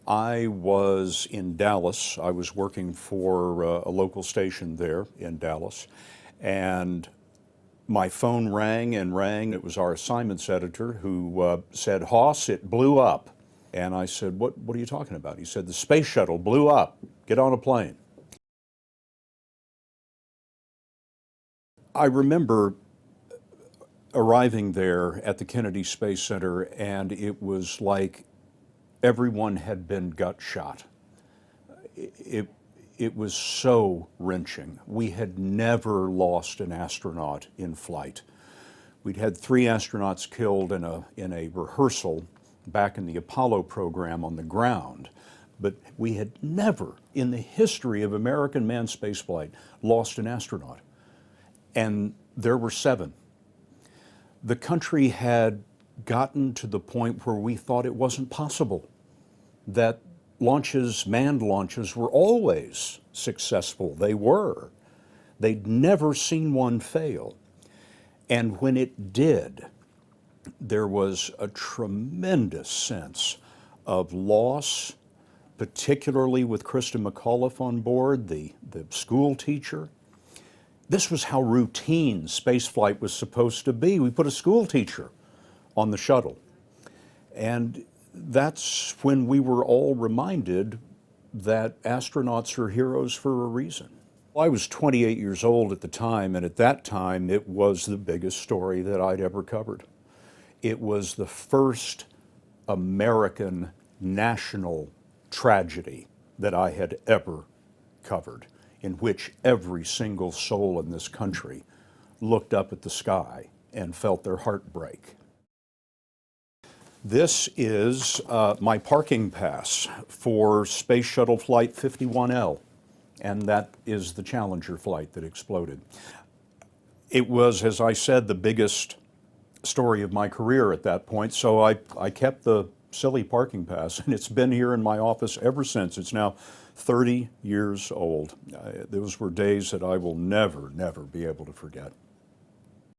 I was in Dallas. I was working for a local station there in Dallas, and my phone rang and rang. It was our assignments editor who said, "Hoss, it blew up." And I said, what are you talking about? He said, "The space shuttle blew up. Get on a plane." I remember arriving there at the Kennedy Space Center, and it was like everyone had been gut shot. It, it was so wrenching. We had never lost an astronaut in flight. We'd had 3 astronauts killed in a rehearsal back in the Apollo program on the ground, but we had never in the history of American manned spaceflight lost an astronaut. And there were 7. The country had gotten to the point where we thought it wasn't possible, that launches, manned launches, were always successful. They were. They'd never seen one fail. And when it did, there was a tremendous sense of loss, particularly with Krista McAuliffe on board, the school teacher. This was how routine spaceflight was supposed to be. We put a school teacher on the shuttle. And that's when we were all reminded that astronauts are heroes for a reason. I was 28 years old at the time, and at that time it was the biggest story that I'd ever covered. It was the first American national tragedy that I had ever covered, in which every single soul in this country looked up at the sky and felt their heart break. This is my parking pass for Space Shuttle Flight 51L, and that is the Challenger flight that exploded. It was, as I said, the biggest story of my career at that point, so I kept the silly parking pass, and it's been here in my office ever since. It's now 30 years old. Those were days that I will never, never be able to forget.